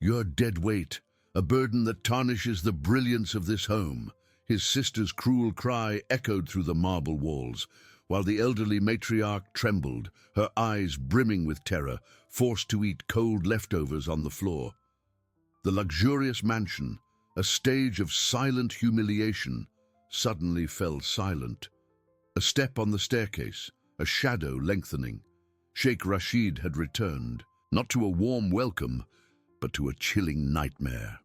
Your dead weight, a burden that tarnishes the brilliance of this home. His sister's cruel cry echoed through the marble walls, while the elderly matriarch trembled, her eyes brimming with terror, forced to eat cold leftovers on the floor. The luxurious mansion, a stage of silent humiliation, suddenly fell silent. A step on the staircase, a shadow lengthening. Sheikh Rashid had returned, not to a warm welcome, but to a chilling nightmare.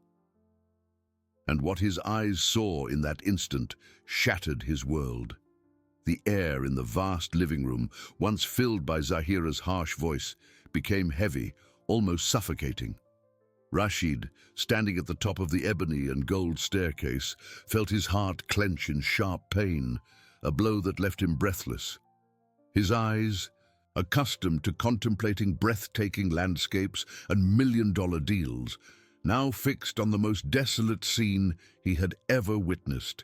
And what his eyes saw in that instant shattered his world. The air in the vast living room, once filled by Zahira's harsh voice, became heavy, almost suffocating. Rashid, standing at the top of the ebony and gold staircase, felt his heart clench in sharp pain, a blow that left him breathless. His eyes, accustomed to contemplating breathtaking landscapes and million-dollar deals, now fixed on the most desolate scene he had ever witnessed.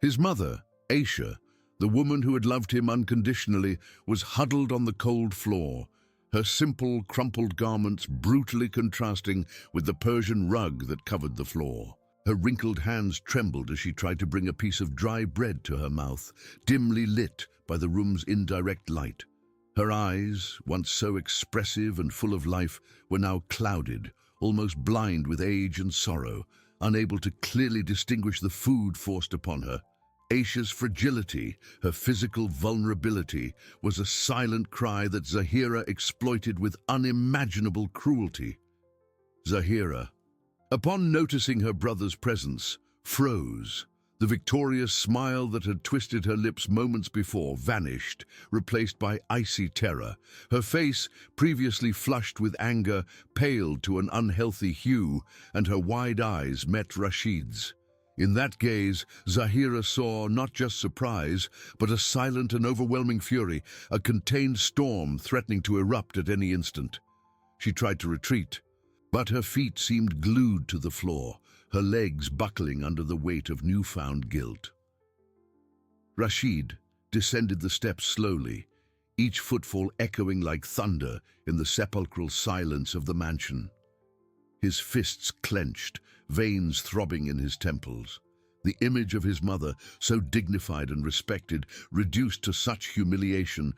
His mother, Aisha, the woman who had loved him unconditionally, was huddled on the cold floor, her simple, crumpled garments brutally contrasting with the Persian rug that covered the floor. Her wrinkled hands trembled as she tried to bring a piece of dry bread to her mouth, dimly lit by the room's indirect light. Her eyes, once so expressive and full of life, were now clouded, almost blind with age and sorrow, unable to clearly distinguish the food forced upon her. Aisha's fragility, her physical vulnerability, was a silent cry that Zahira exploited with unimaginable cruelty. Zahira, upon noticing her brother's presence, froze. The victorious smile that had twisted her lips moments before vanished, replaced by icy terror. Her face, previously flushed with anger, paled to an unhealthy hue, and her wide eyes met Rashid's. In that gaze, Zahira saw not just surprise, but a silent and overwhelming fury, a contained storm threatening to erupt at any instant. She tried to retreat, but her feet seemed glued to the floor, her legs buckling under the weight of newfound guilt. Rashid descended the steps slowly, each footfall echoing like thunder in the sepulchral silence of the mansion. His fists clenched, veins throbbing in his temples. The image of his mother, so dignified and respected, reduced to such humiliation,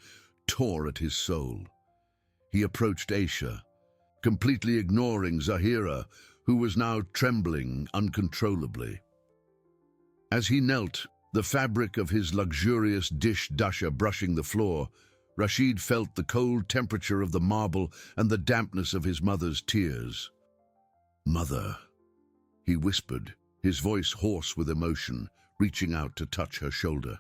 tore at his soul. He approached Aisha, completely ignoring Zahira, who was now trembling uncontrollably. As he knelt, the fabric of his luxurious dish-dasher brushing the floor, Rashid felt the cold temperature of the marble and the dampness of his mother's tears. "Mother," he whispered, his voice hoarse with emotion, reaching out to touch her shoulder.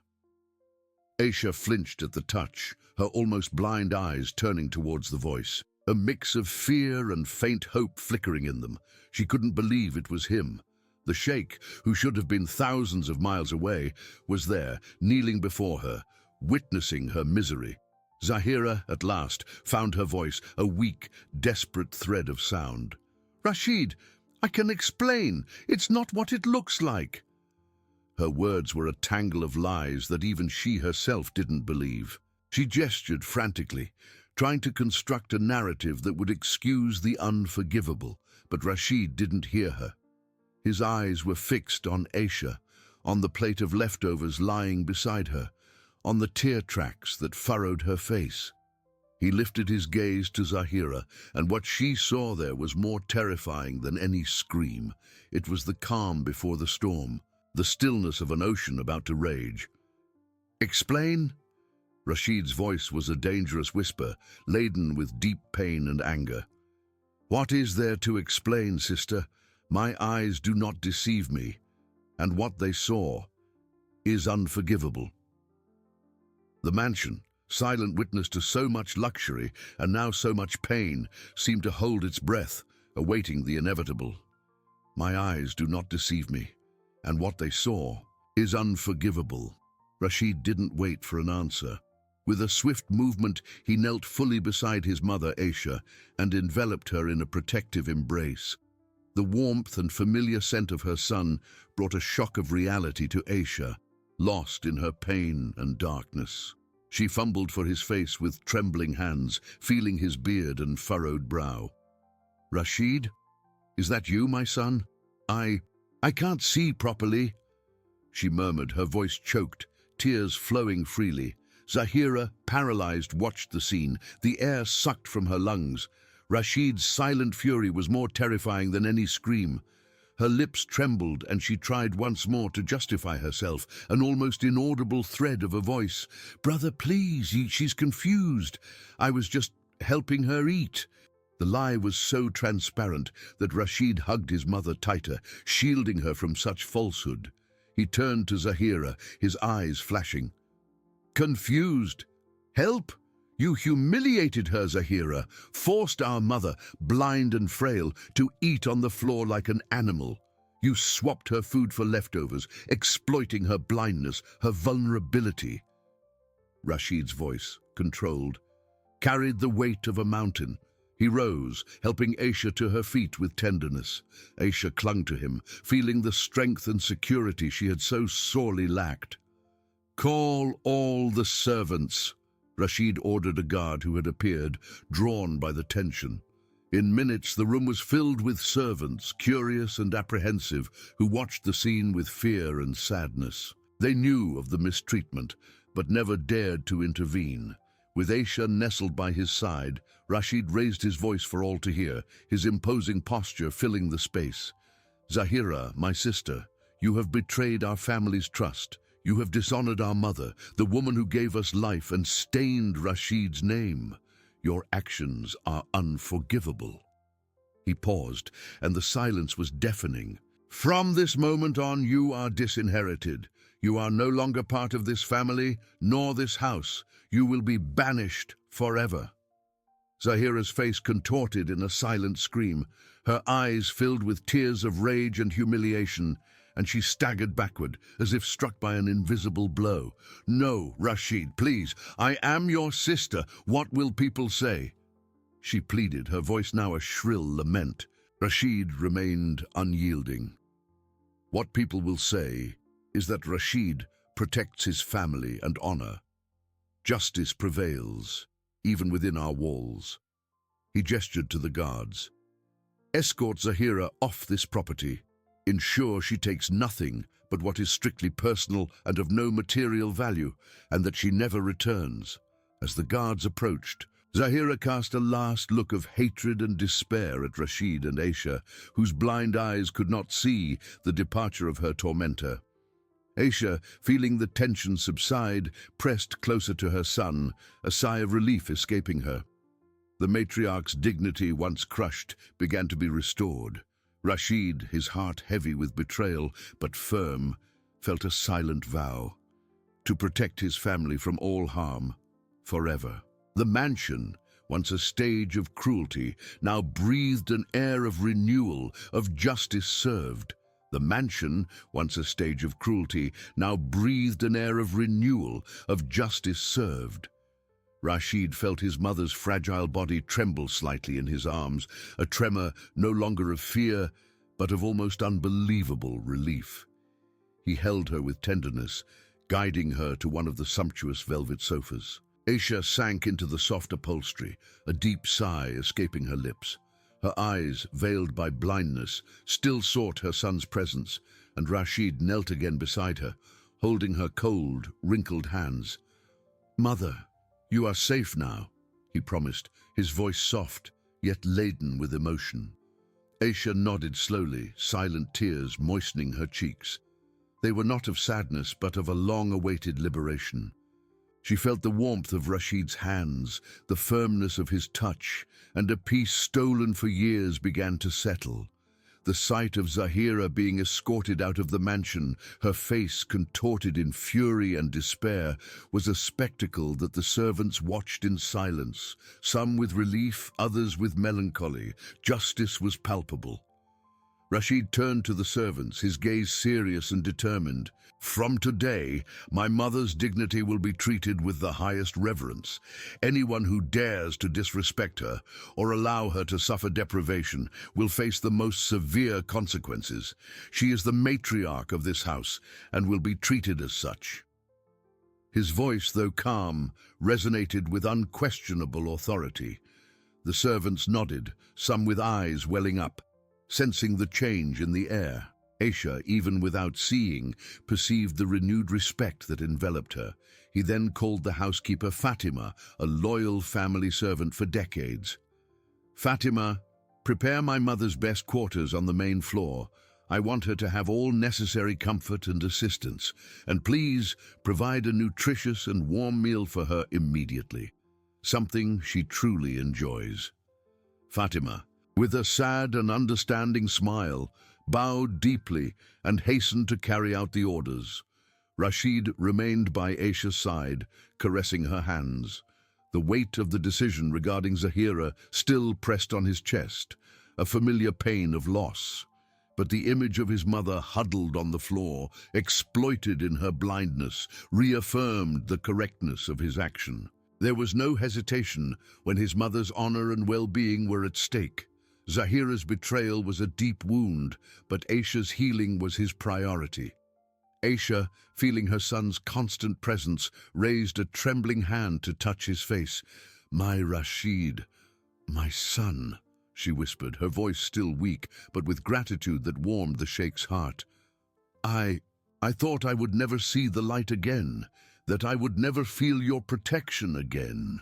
Aisha flinched at the touch, her almost blind eyes turning towards the voice, a mix of fear and faint hope flickering in them. She couldn't believe it was him. The sheikh, who should have been thousands of miles away, was there, kneeling before her, witnessing her misery. Zahira, at last, found her voice, a weak, desperate thread of sound. "Rashid, I can explain. It's not what it looks like." Her words were a tangle of lies that even she herself didn't believe. She gestured frantically, trying to construct a narrative that would excuse the unforgivable, but Rashid didn't hear her. His eyes were fixed on Aisha, on the plate of leftovers lying beside her, on the tear tracks that furrowed her face. He lifted his gaze to Zahira, and what she saw there was more terrifying than any scream. It was the calm before the storm, the stillness of an ocean about to rage. "Explain?" Rashid's voice was a dangerous whisper, laden with deep pain and anger. "What is there to explain, sister? My eyes do not deceive me, and what they saw is unforgivable." The mansion, silent witness to so much luxury and now so much pain, seemed to hold its breath, awaiting the inevitable. "My eyes do not deceive me, and what they saw is unforgivable." Rashid didn't wait for an answer. With a swift movement, he knelt fully beside his mother, Aisha, and enveloped her in a protective embrace. The warmth and familiar scent of her son brought a shock of reality to Aisha, lost in her pain and darkness. She fumbled for his face with trembling hands, feeling his beard and furrowed brow. "Rashid, Is that you, my son? I can't see properly." She murmured, her voice choked, tears flowing freely. Zahira, paralyzed, watched the scene, the air sucked from her lungs. Rashid's silent fury was more terrifying than any scream. Her lips trembled, and she tried once more to justify herself, an almost inaudible thread of a voice. "Brother, please, she's confused. I was just helping her eat." The lie was so transparent that Rashid hugged his mother tighter, shielding her from such falsehood. He turned to Zahira, his eyes flashing. "Confused? Help? You humiliated her, Zahira, forced our mother, blind and frail, to eat on the floor like an animal. You swapped her food for leftovers, exploiting her blindness, her vulnerability." Rashid's voice, controlled, carried the weight of a mountain. He rose, helping Aisha to her feet with tenderness. Aisha clung to him, feeling the strength and security she had so sorely lacked. "Call all the servants," Rashid ordered a guard who had appeared, drawn by the tension. In minutes, the room was filled with servants, curious and apprehensive, who watched the scene with fear and sadness. They knew of the mistreatment, but never dared to intervene. With Aisha nestled by his side, Rashid raised his voice for all to hear, his imposing posture filling the space. "Zahira, my sister, you have betrayed our family's trust. You have dishonored our mother, the woman who gave us life, and stained Rashid's name. Your actions are unforgivable." He paused, and the silence was deafening. "From this moment on, you are disinherited. You are no longer part of this family, nor this house. You will be banished forever." Zahira's face contorted in a silent scream. Her eyes filled with tears of rage and humiliation, and she staggered backward, as if struck by an invisible blow. "No, Rashid, please. I am your sister. What will people say?" She pleaded, her voice now a shrill lament. Rashid remained unyielding. "What people will say is that Rashid protects his family and honor. Justice prevails, even within our walls." He gestured to the guards. "Escort Zahira off this property. Ensure she takes nothing but what is strictly personal and of no material value, and that she never returns." As the guards approached, Zahira cast a last look of hatred and despair at Rashid and Aisha, whose blind eyes could not see the departure of her tormentor. Aisha, feeling the tension subside, pressed closer to her son, a sigh of relief escaping her. The matriarch's dignity, once crushed, began to be restored. Rashid, his heart heavy with betrayal, but firm, felt a silent vow to protect his family from all harm, forever. The mansion, once a stage of cruelty, now breathed an air of renewal, of justice served. The mansion, once a stage of cruelty, now breathed an air of renewal, of justice served. Rashid felt his mother's fragile body tremble slightly in his arms, a tremor no longer of fear, but of almost unbelievable relief. He held her with tenderness, guiding her to one of the sumptuous velvet sofas. Aisha sank into the soft upholstery, a deep sigh escaping her lips. Her eyes, veiled by blindness, still sought her son's presence, and Rashid knelt again beside her, holding her cold, wrinkled hands. "Mother, you are safe now," he promised, his voice soft, yet laden with emotion. Aisha nodded slowly, silent tears moistening her cheeks. They were not of sadness, but of a long-awaited liberation. She felt the warmth of Rashid's hands, the firmness of his touch, and a peace stolen for years began to settle. The sight of Zahira being escorted out of the mansion, her face contorted in fury and despair, was a spectacle that the servants watched in silence, some with relief, others with melancholy. Justice was palpable. Rashid turned to the servants, his gaze serious and determined. "From today, my mother's dignity will be treated with the highest reverence. Anyone who dares to disrespect her or allow her to suffer deprivation will face the most severe consequences. She is the matriarch of this house and will be treated as such." His voice, though calm, resonated with unquestionable authority. The servants nodded, some with eyes welling up. sensing the change in the air. Aisha, even without seeing, perceived the renewed respect that enveloped her. He then called the housekeeper Fatima, a loyal family servant for decades. "Fatima, prepare my mother's best quarters on the main floor. I want her to have all necessary comfort and assistance. And please provide a nutritious and warm meal for her immediately. Something she truly enjoys." Fatima, with a sad and understanding smile, bowed deeply and hastened to carry out the orders. Rashid remained by Aisha's side, caressing her hands. The weight of the decision regarding Zahira still pressed on his chest, a familiar pain of loss. But the image of his mother huddled on the floor, exploited in her blindness, reaffirmed the correctness of his action. There was no hesitation when his mother's honor and well-being were at stake. Zahira's betrayal was a deep wound, but Aisha's healing was his priority. Aisha, feeling her son's constant presence, raised a trembling hand to touch his face. "My Rashid, my son," she whispered, her voice still weak, but with gratitude that warmed the Sheikh's heart. I thought I would never see the light again, that I would never feel your protection again."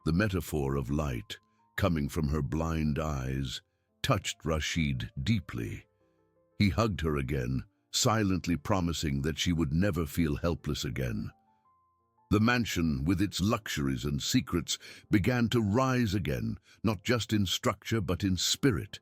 The metaphor of light, coming from her blind eyes, touched Rashid deeply. He hugged her again, silently promising that she would never feel helpless again. The mansion, with its luxuries and secrets, began to rise again, not just in structure but in spirit,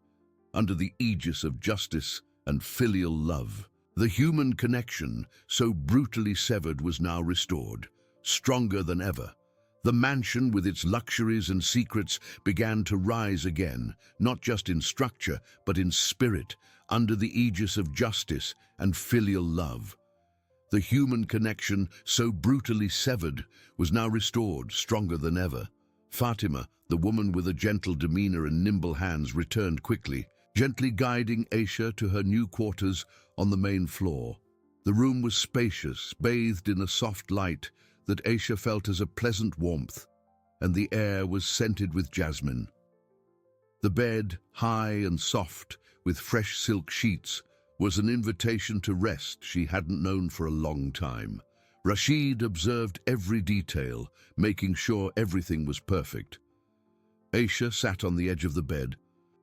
under the aegis of justice and filial love. The human connection, so brutally severed, was now restored, stronger than ever. The mansion, with its luxuries and secrets, began to rise again, not just in structure but in spirit, under the aegis of justice and filial love. The human connection, so brutally severed, was now restored, stronger than ever. Fatima, the woman with a gentle demeanor and nimble hands, returned quickly, gently guiding Aisha to her new quarters on the main floor. The room was spacious, bathed in a soft light that Aisha felt as a pleasant warmth, and the air was scented with jasmine. The bed, high and soft, with fresh silk sheets, was an invitation to rest she hadn't known for a long time. Rashid observed every detail, making sure everything was perfect. Aisha sat on the edge of the bed,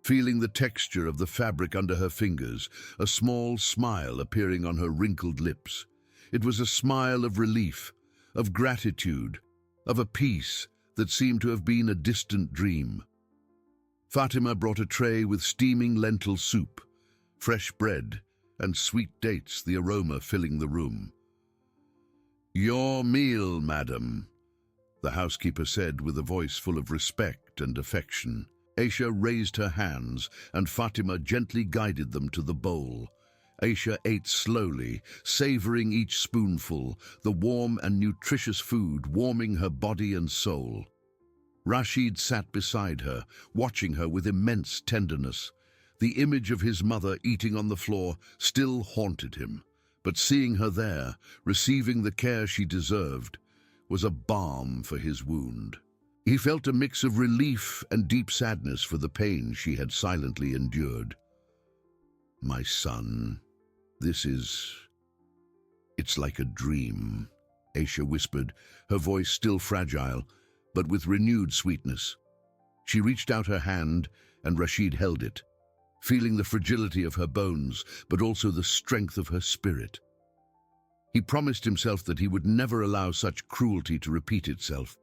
feeling the texture of the fabric under her fingers, a small smile appearing on her wrinkled lips. It was a smile of relief, of gratitude, of a peace that seemed to have been a distant dream. Fatima brought a tray with steaming lentil soup, fresh bread, and sweet dates, the aroma filling the room. "Your meal, madam," the housekeeper said with a voice full of respect and affection. Aisha raised her hands, and Fatima gently guided them to the bowl. Aisha ate slowly, savoring each spoonful, the warm and nutritious food warming her body and soul. Rashid sat beside her, watching her with immense tenderness. The image of his mother eating on the floor still haunted him, but seeing her there, receiving the care she deserved, was a balm for his wound. He felt a mix of relief and deep sadness for the pain she had silently endured. "My son, it's like a dream," Aisha whispered, her voice still fragile, but with renewed sweetness. She reached out her hand, and Rashid held it, feeling the fragility of her bones, but also the strength of her spirit. He promised himself that he would never allow such cruelty to repeat itself.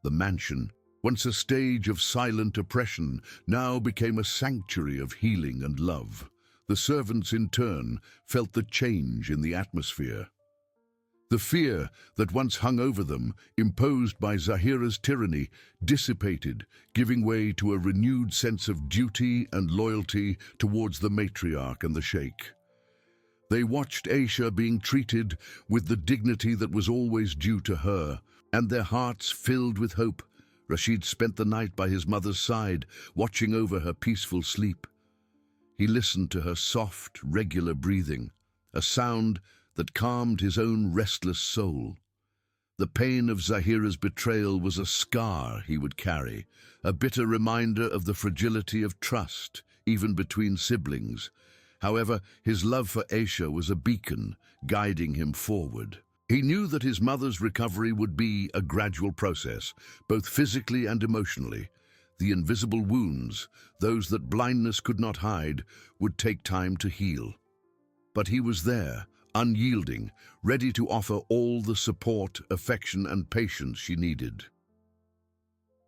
The mansion, once a stage of silent oppression, now became a sanctuary of healing and love. The servants, in turn, felt the change in the atmosphere. The fear that once hung over them, imposed by Zahira's tyranny, dissipated, giving way to a renewed sense of duty and loyalty towards the matriarch and the sheikh. They watched Aisha being treated with the dignity that was always due to her, and their hearts filled with hope. Rashid spent the night by his mother's side, watching over her peaceful sleep. He listened to her soft, regular breathing, a sound that calmed his own restless soul. The pain of Zahira's betrayal was a scar he would carry, a bitter reminder of the fragility of trust, even between siblings. However, his love for Aisha was a beacon, guiding him forward. He knew that his mother's recovery would be a gradual process, both physically and emotionally. The invisible wounds, those that blindness could not hide, would take time to heal. But he was there, unyielding, ready to offer all the support, affection, and patience she needed.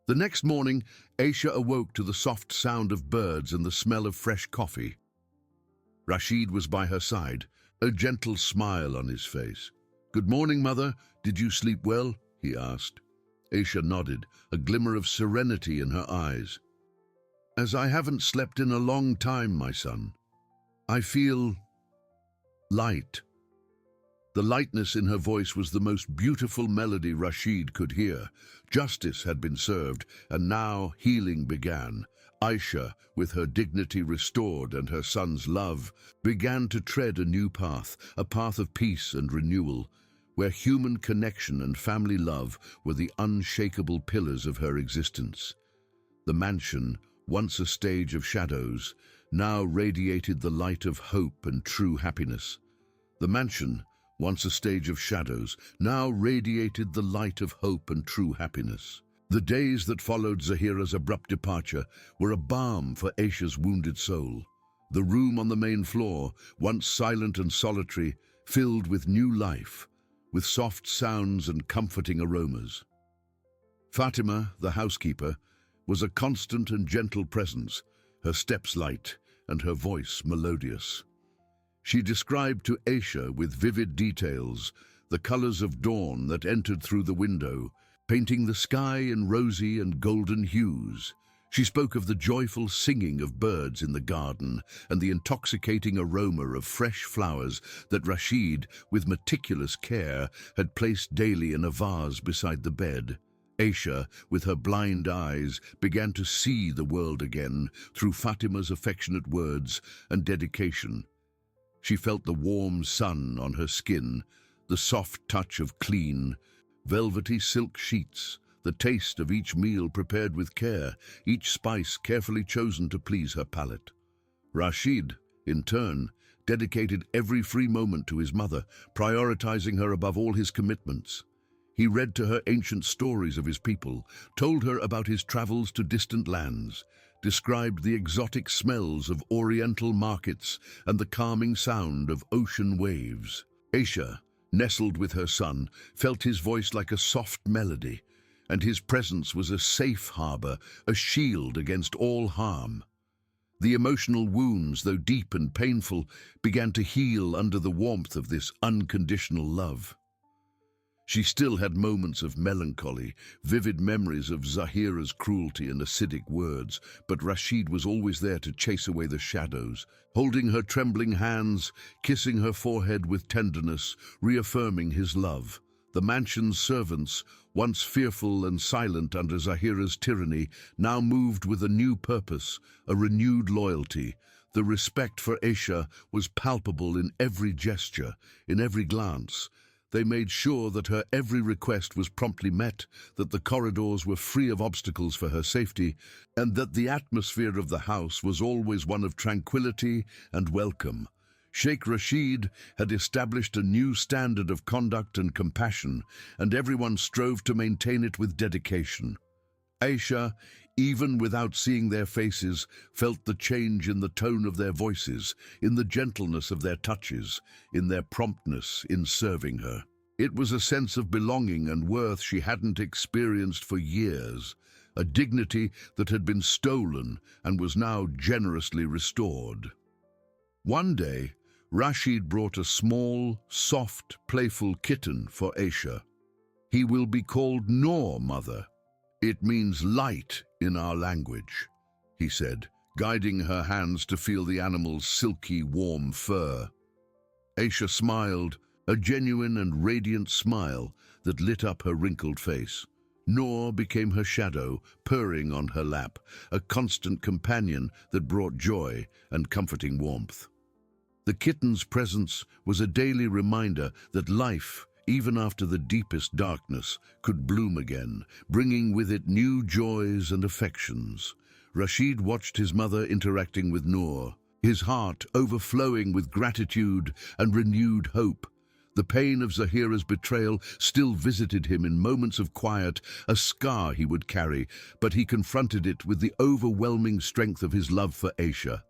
The next morning, Aisha awoke to the soft sound of birds and the smell of fresh coffee. Rashid was by her side, a gentle smile on his face. "Good morning, Mother. Did you sleep well?" he asked. Aisha nodded, a glimmer of serenity in her eyes. "As I haven't slept in a long time, my son. I feel light." The lightness in her voice was the most beautiful melody Rashid could hear. Justice had been served, and now healing began. Aisha, with her dignity restored and her son's love, began to tread a new path, a path of peace and renewal, where human connection and family love were the unshakable pillars of her existence. The mansion, once a stage of shadows, now radiated the light of hope and true happiness. The mansion, once a stage of shadows, now radiated the light of hope and true happiness. The days that followed Zahira's abrupt departure were a balm for Aisha's wounded soul. The room on the main floor, once silent and solitary, filled with new life, with soft sounds and comforting aromas. Fatima, the housekeeper, was a constant and gentle presence, her steps light and her voice melodious. She described to Aisha with vivid details the colors of dawn that entered through the window, painting the sky in rosy and golden hues. She spoke of the joyful singing of birds in the garden and the intoxicating aroma of fresh flowers that Rashid, with meticulous care, had placed daily in a vase beside the bed. Aisha, with her blind eyes, began to see the world again through Fatima's affectionate words and dedication. She felt the warm sun on her skin, the soft touch of clean, velvety silk sheets, the taste of each meal prepared with care, each spice carefully chosen to please her palate. Rashid, in turn, dedicated every free moment to his mother, prioritizing her above all his commitments. He read to her ancient stories of his people, told her about his travels to distant lands, described the exotic smells of oriental markets and the calming sound of ocean waves. Aisha, nestled with her son, felt his voice like a soft melody, and his presence was a safe harbor, a shield against all harm. The emotional wounds, though deep and painful, began to heal under the warmth of this unconditional love. She still had moments of melancholy, vivid memories of Zahira's cruelty and acidic words, but Rashid was always there to chase away the shadows, holding her trembling hands, kissing her forehead with tenderness, reaffirming his love. The mansion's servants, once fearful and silent under Zahira's tyranny, now moved with a new purpose, a renewed loyalty. The respect for Aisha was palpable in every gesture, in every glance. They made sure that her every request was promptly met, that the corridors were free of obstacles for her safety, and that the atmosphere of the house was always one of tranquility and welcome. Sheikh Rashid had established a new standard of conduct and compassion, and everyone strove to maintain it with dedication. Aisha, even without seeing their faces, felt the change in the tone of their voices, in the gentleness of their touches, in their promptness in serving her. It was a sense of belonging and worth she hadn't experienced for years, a dignity that had been stolen and was now generously restored. One day, Rashid brought a small, soft, playful kitten for Aisha. "He will be called Noor, Mother. It means light in our language," he said, guiding her hands to feel the animal's silky, warm fur. Aisha smiled, a genuine and radiant smile that lit up her wrinkled face. Noor became her shadow, purring on her lap, a constant companion that brought joy and comforting warmth. The kitten's presence was a daily reminder that life, even after the deepest darkness, could bloom again, bringing with it new joys and affections. Rashid watched his mother interacting with Noor, his heart overflowing with gratitude and renewed hope. The pain of Zahira's betrayal still visited him in moments of quiet, a scar he would carry, but he confronted it with the overwhelming strength of his love for Aisha.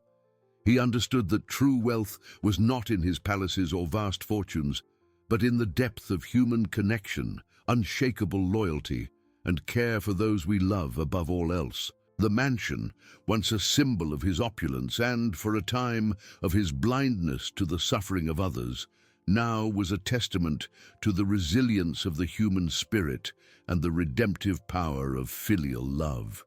He understood that true wealth was not in his palaces or vast fortunes, but in the depth of human connection, unshakable loyalty, and care for those we love above all else. The mansion, once a symbol of his opulence and, for a time, of his blindness to the suffering of others, now was a testament to the resilience of the human spirit and the redemptive power of filial love.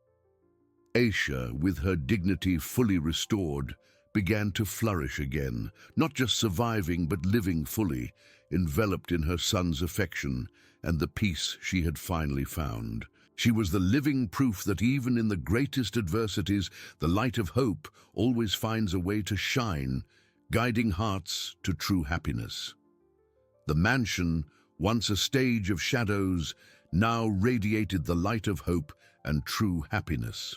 Aisha, with her dignity fully restored, began to flourish again, not just surviving but living fully, enveloped in her son's affection and the peace she had finally found. She was the living proof that even in the greatest adversities, the light of hope always finds a way to shine, guiding hearts to true happiness. The mansion, once a stage of shadows, now radiated the light of hope and true happiness.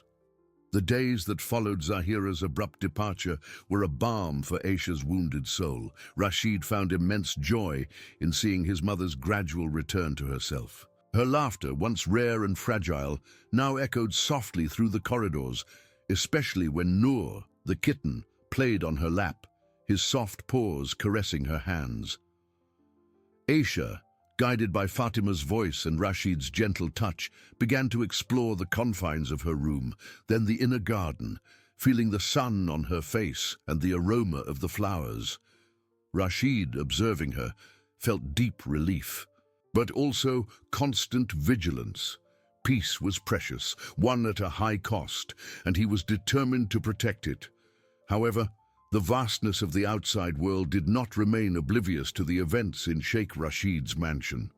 The days that followed Zahira's abrupt departure were a balm for Aisha's wounded soul. Rashid found immense joy in seeing his mother's gradual return to herself. Her laughter, once rare and fragile, now echoed softly through the corridors, especially when Noor, the kitten, played on her lap, his soft paws caressing her hands. Aisha, guided by Fatima's voice and Rashid's gentle touch, began to explore the confines of her room, then the inner garden, feeling the sun on her face and the aroma of the flowers. Rashid, observing her, felt deep relief, but also constant vigilance. Peace was precious, won at a high cost, and he was determined to protect it. However, the vastness of the outside world did not remain oblivious to the events in Sheikh Rashid's mansion.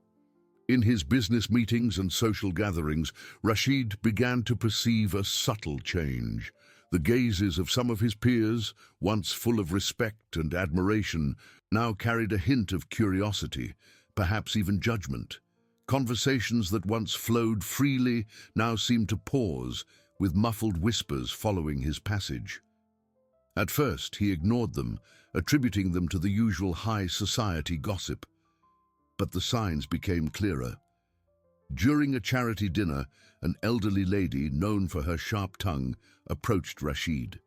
In his business meetings and social gatherings, Rashid began to perceive a subtle change. The gazes of some of his peers, once full of respect and admiration, now carried a hint of curiosity, perhaps even judgment. Conversations that once flowed freely now seemed to pause, with muffled whispers following his passage. At first, he ignored them, attributing them to the usual high society gossip. But the signs became clearer. During a charity dinner, an elderly lady, known for her sharp tongue, approached Rashid.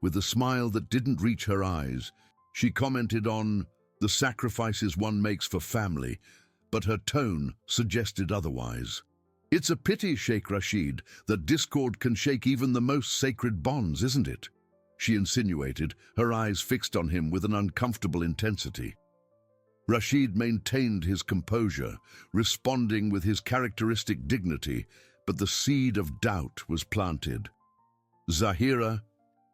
With a smile that didn't reach her eyes, she commented on the sacrifices one makes for family, but her tone suggested otherwise. "It's a pity, Sheikh Rashid, that discord can shake even the most sacred bonds, isn't it?" she insinuated, her eyes fixed on him with an uncomfortable intensity. Rashid maintained his composure, responding with his characteristic dignity, but the seed of doubt was planted. Zahira,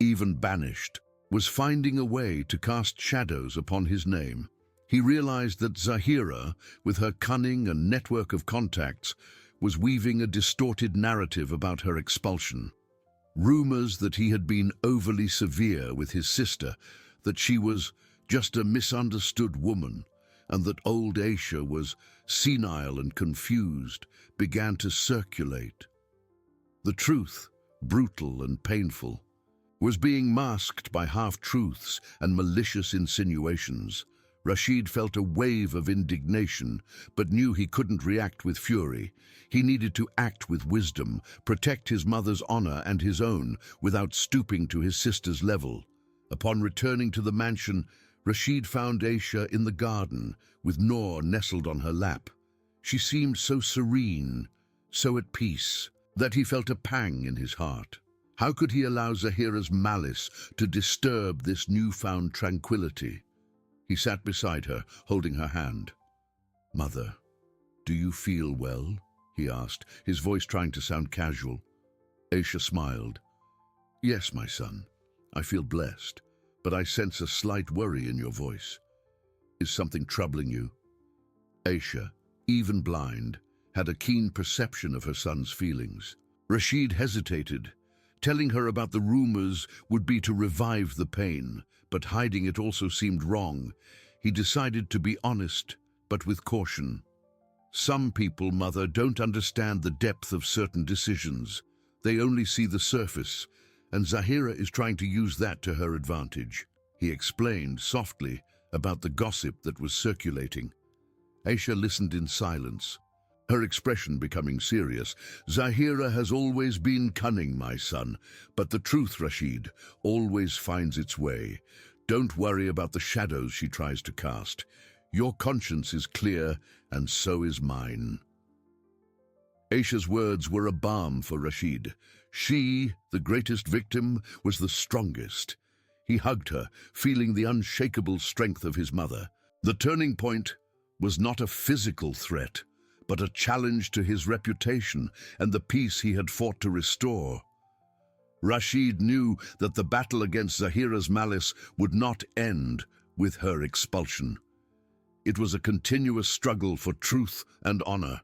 even banished, was finding a way to cast shadows upon his name. He realized that Zahira, with her cunning and network of contacts, was weaving a distorted narrative about her expulsion. Rumors that he had been overly severe with his sister, that she was just a misunderstood woman, and that old Aisha was senile and confused, began to circulate. The truth, brutal and painful, was being masked by half-truths and malicious insinuations. Rashid felt a wave of indignation, but knew he couldn't react with fury. He needed to act with wisdom, protect his mother's honor and his own, without stooping to his sister's level. Upon returning to the mansion, Rashid found Aisha in the garden, with Noor nestled on her lap. She seemed so serene, so at peace, that he felt a pang in his heart. How could he allow Zahira's malice to disturb this newfound tranquility? He sat beside her, holding her hand. "Mother, do you feel well?" he asked, his voice trying to sound casual. Aisha smiled. "Yes, my son, I feel blessed, but I sense a slight worry in your voice. Is something troubling you?" Aisha, even blind, had a keen perception of her son's feelings. Rashid hesitated. Telling her about the rumors would be to revive the pain, but hiding it also seemed wrong. He decided to be honest, but with caution. "Some people, Mother, don't understand the depth of certain decisions. They only see the surface, and Zahira is trying to use that to her advantage. He explained softly about the gossip that was circulating. Aisha listened in silence, her expression becoming serious. Zahira has always been cunning, my son, but the truth, Rashid, always finds its way. Don't worry about the shadows she tries to cast. Your conscience is clear, and so is mine. Aisha's words were a balm for Rashid. She, the greatest victim, was the strongest. He hugged her, feeling the unshakable strength of his mother. The turning point was not a physical threat, but a challenge to his reputation and the peace he had fought to restore. Rashid knew that the battle against Zahira's malice would not end with her expulsion. It was a continuous struggle for truth and honor.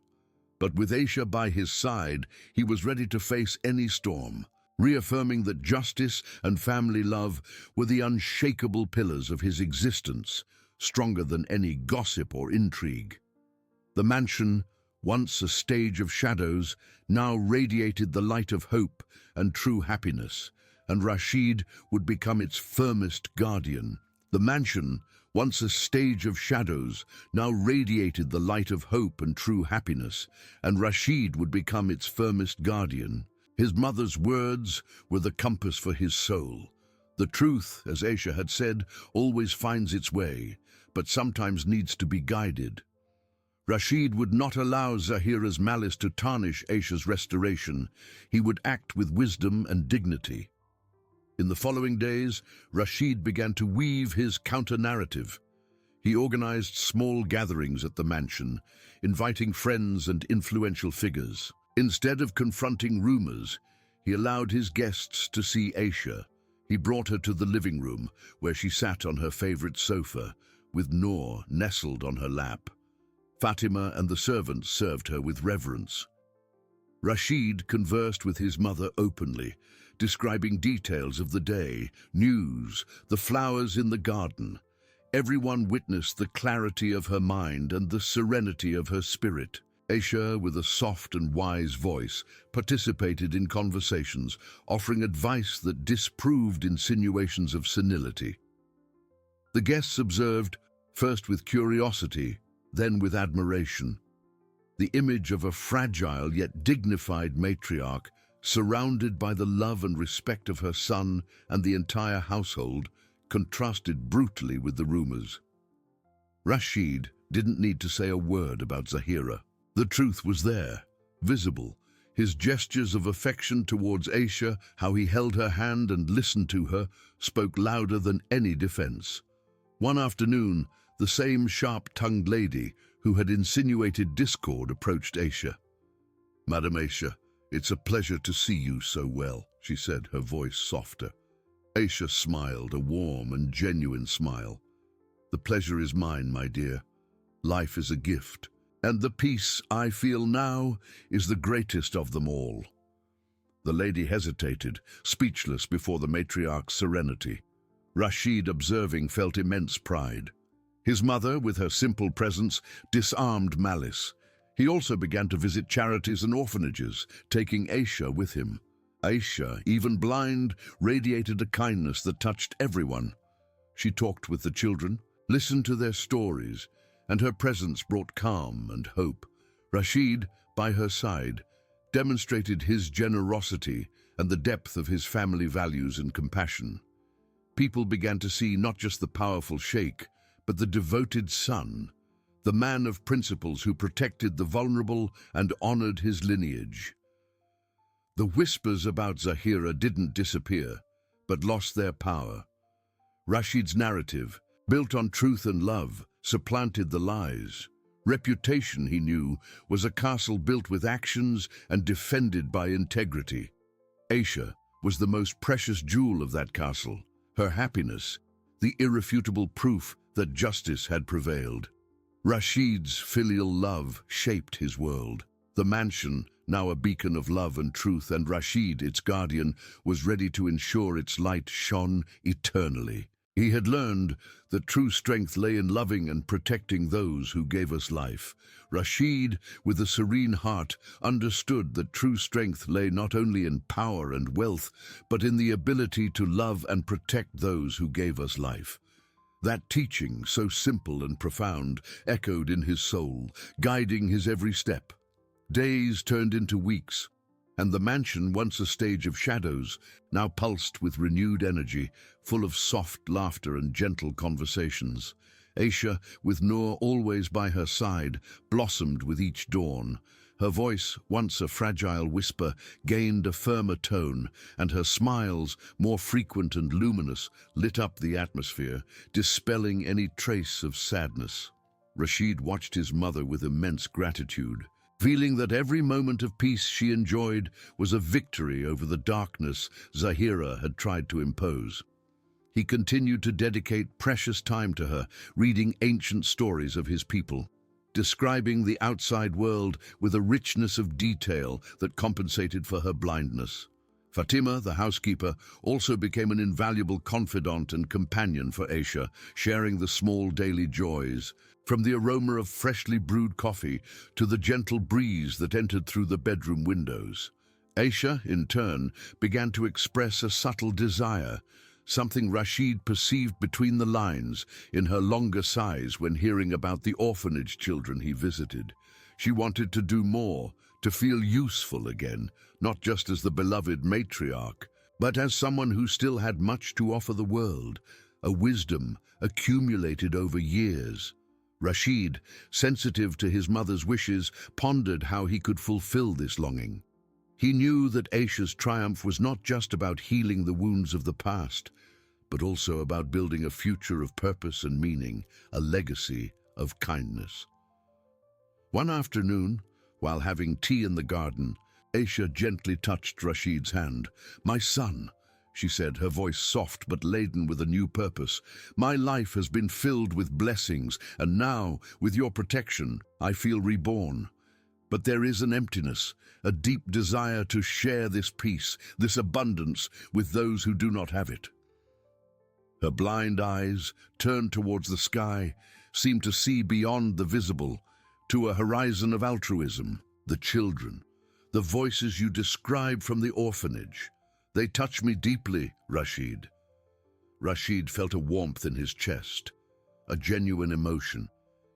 But with Aisha by his side, he was ready to face any storm, reaffirming that justice and family love were the unshakable pillars of his existence, stronger than any gossip or intrigue. The mansion, once a stage of shadows, now radiated the light of hope and true happiness, and Rashid would become its firmest guardian. The mansion, once a stage of shadows, now radiated the light of hope and true happiness, and Rashid would become its firmest guardian. His mother's words were the compass for his soul. The truth, as Aisha had said, always finds its way, but sometimes needs to be guided. Rashid would not allow Zahira's malice to tarnish Aisha's restoration. He would act with wisdom and dignity. In the following days, Rashid began to weave his counter-narrative. He organized small gatherings at the mansion, inviting friends and influential figures. Instead of confronting rumors, he allowed his guests to see Aisha. He brought her to the living room, where she sat on her favorite sofa, with Noor nestled on her lap. Fatima and the servants served her with reverence. Rashid conversed with his mother openly, describing details of the day, news, the flowers in the garden. Everyone witnessed the clarity of her mind and the serenity of her spirit. Aisha, with a soft and wise voice, participated in conversations, offering advice that disproved insinuations of senility. The guests observed, first with curiosity, then with admiration. The image of a fragile yet dignified matriarch, surrounded by the love and respect of her son and the entire household, contrasted brutally with the rumors. Rashid didn't need to say a word about Zahira. The truth was there, visible. His gestures of affection towards Aisha, how he held her hand and listened to her, spoke louder than any defense. One afternoon, the same sharp-tongued lady who had insinuated discord approached Aisha. "Madam Aisha, it's a pleasure to see you so well," she said, her voice softer. Aisha smiled, a warm and genuine smile. "The pleasure is mine, my dear. Life is a gift, and the peace I feel now is the greatest of them all." The lady hesitated, speechless before the matriarch's serenity. Rashid, observing, felt immense pride. His mother, with her simple presence, disarmed malice. He also began to visit charities and orphanages, taking Aisha with him. Aisha, even blind, radiated a kindness that touched everyone. She talked with the children, listened to their stories, and her presence brought calm and hope. Rashid, by her side, demonstrated his generosity and the depth of his family values and compassion. People began to see not just the powerful sheikh, but the devoted son, the man of principles who protected the vulnerable and honored his lineage. The whispers about Zahira didn't disappear, but lost their power. Rashid's narrative, built on truth and love, supplanted the lies. Reputation, he knew, was a castle built with actions and defended by integrity. Aisha was the most precious jewel of that castle, her happiness, the irrefutable proof that justice had prevailed. Rashid's filial love shaped his world. The mansion, now a beacon of love and truth, and Rashid, its guardian, was ready to ensure its light shone eternally. He had learned that true strength lay in loving and protecting those who gave us life. Rashid, with a serene heart, understood that true strength lay not only in power and wealth, but in the ability to love and protect those who gave us life. That teaching, so simple and profound, echoed in his soul, guiding his every step. Days turned into weeks, and the mansion, once a stage of shadows, now pulsed with renewed energy, full of soft laughter and gentle conversations. Aisha, with Noor always by her side, blossomed with each dawn. Her voice, once a fragile whisper, gained a firmer tone, and her smiles, more frequent and luminous, lit up the atmosphere, dispelling any trace of sadness. Rashid watched his mother with immense gratitude, feeling that every moment of peace she enjoyed was a victory over the darkness Zahira had tried to impose. He continued to dedicate precious time to her, reading ancient stories of his people, describing the outside world with a richness of detail that compensated for her blindness. Fatima, the housekeeper, also became an invaluable confidant and companion for Aisha, sharing the small daily joys, from the aroma of freshly brewed coffee to the gentle breeze that entered through the bedroom windows. Aisha, in turn, began to express a subtle desire, something Rashid perceived between the lines in her longer sighs when hearing about the orphanage children he visited. She wanted to do more, to feel useful again, not just as the beloved matriarch, but as someone who still had much to offer the world, a wisdom accumulated over years. Rashid, sensitive to his mother's wishes, pondered how he could fulfill this longing. He knew that Aisha's triumph was not just about healing the wounds of the past, but also about building a future of purpose and meaning, a legacy of kindness. One afternoon, while having tea in the garden, Aisha gently touched Rashid's hand. "My son," she said, her voice soft but laden with a new purpose, "my life has been filled with blessings, and now, with your protection, I feel reborn. But there is an emptiness, a deep desire to share this peace, this abundance, with those who do not have it." Her blind eyes, turned towards the sky, seemed to see beyond the visible, to a horizon of altruism. "The children, the voices you describe from the orphanage, they touch me deeply, Rashid." Rashid felt a warmth in his chest, a genuine emotion.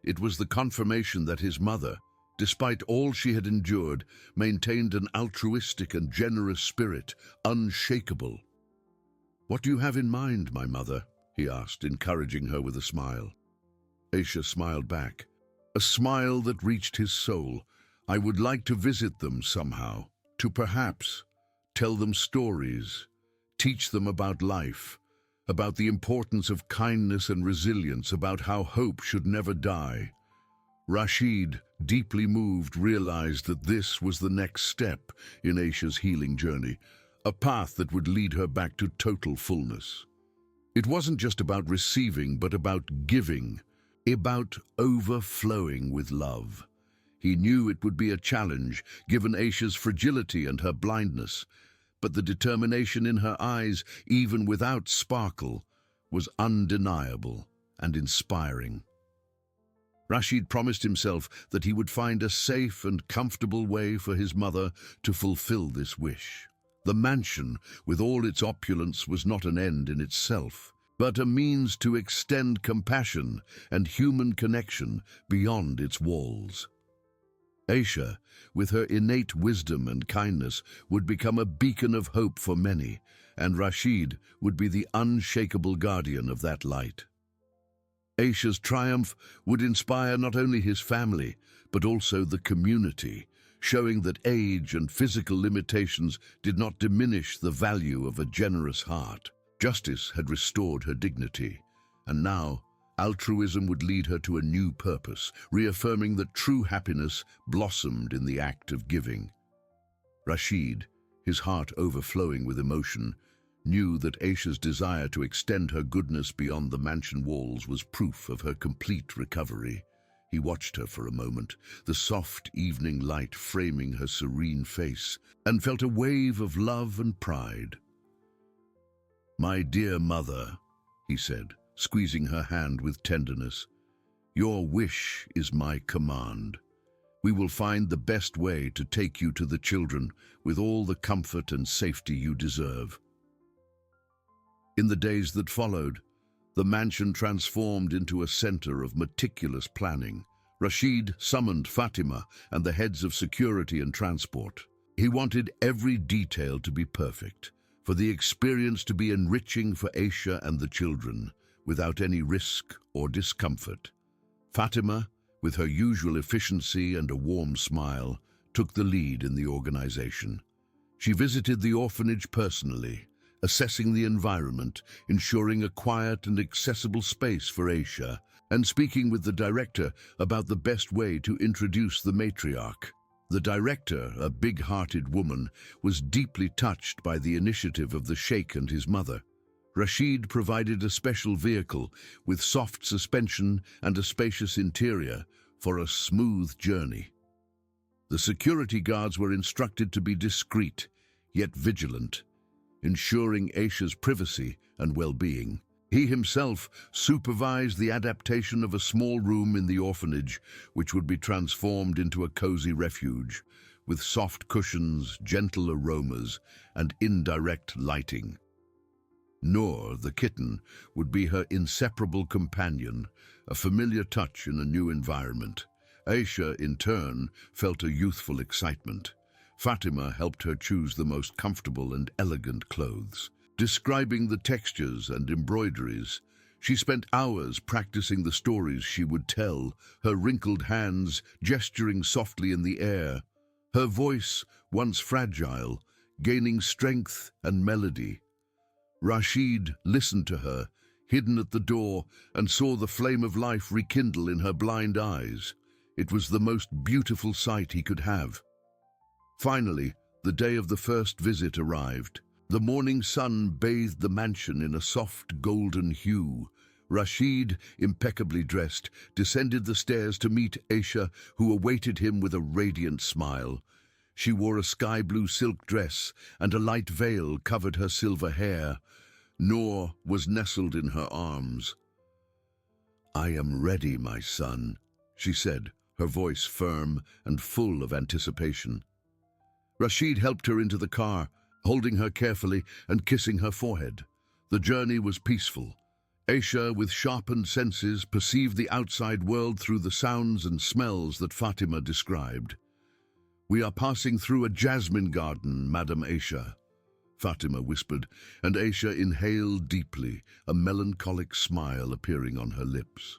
It was the confirmation that his mother, despite all she had endured, maintained an altruistic and generous spirit, unshakable. "What do you have in mind, my mother?" he asked, encouraging her with a smile. Aisha smiled back, a smile that reached his soul. "I would like to visit them somehow, to perhaps tell them stories, teach them about life, about the importance of kindness and resilience, about how hope should never die." Rashid, deeply moved, realized that this was the next step in Aisha's healing journey, a path that would lead her back to total fullness. It wasn't just about receiving, but about giving, about overflowing with love. He knew it would be a challenge, given Aisha's fragility and her blindness, but the determination in her eyes, even without sparkle, was undeniable and inspiring. Rashid promised himself that he would find a safe and comfortable way for his mother to fulfill this wish. The mansion, with all its opulence, was not an end in itself, but a means to extend compassion and human connection beyond its walls. Aisha, with her innate wisdom and kindness, would become a beacon of hope for many, and Rashid would be the unshakable guardian of that light. Aisha's triumph would inspire not only his family, but also the community, showing that age and physical limitations did not diminish the value of a generous heart. Justice had restored her dignity, and now altruism would lead her to a new purpose, reaffirming that true happiness blossomed in the act of giving. Rashid, his heart overflowing with emotion, knew that Aisha's desire to extend her goodness beyond the mansion walls was proof of her complete recovery. He watched her for a moment, the soft evening light framing her serene face, and felt a wave of love and pride. "My dear mother," he said, squeezing her hand with tenderness. Your wish is my command. We will find the best way to take you to the children with all the comfort and safety you deserve. In the days that followed, the mansion transformed into a center of meticulous planning. Rashid summoned Fatima and the heads of security and transport. He wanted every detail to be perfect, for the experience to be enriching for Aisha and the children, without any risk or discomfort. Fatima, with her usual efficiency and a warm smile, took the lead in the organization. She visited the orphanage personally, assessing the environment, ensuring a quiet and accessible space for Aisha, and speaking with the director about the best way to introduce the matriarch. The director, a big-hearted woman, was deeply touched by the initiative of the sheikh and his mother. Rashid provided a special vehicle with soft suspension and a spacious interior for a smooth journey. The security guards were instructed to be discreet, yet vigilant, ensuring Aisha's privacy and well-being. He himself supervised the adaptation of a small room in the orphanage, which would be transformed into a cozy refuge, with soft cushions, gentle aromas, and indirect lighting. Noor, the kitten, would be her inseparable companion, a familiar touch in a new environment. Aisha, in turn, felt a youthful excitement. Fatima helped her choose the most comfortable and elegant clothes. Describing the textures and embroideries, she spent hours practicing the stories she would tell, her wrinkled hands gesturing softly in the air, her voice, once fragile, gaining strength and melody. Rashid listened to her, hidden at the door, and saw the flame of life rekindle in her blind eyes. It was the most beautiful sight he could have. Finally, the day of the first visit arrived. The morning sun bathed the mansion in a soft golden hue. Rashid, impeccably dressed, descended the stairs to meet Aisha, who awaited him with a radiant smile. She wore a sky-blue silk dress, and a light veil covered her silver hair. Noor was nestled in her arms. "I am ready, my son," she said, her voice firm and full of anticipation. Rashid helped her into the car, holding her carefully and kissing her forehead. The journey was peaceful. Aisha, with sharpened senses, perceived the outside world through the sounds and smells that Fatima described. "We are passing through a jasmine garden, Madam Aisha," Fatima whispered, and Aisha inhaled deeply, a melancholic smile appearing on her lips.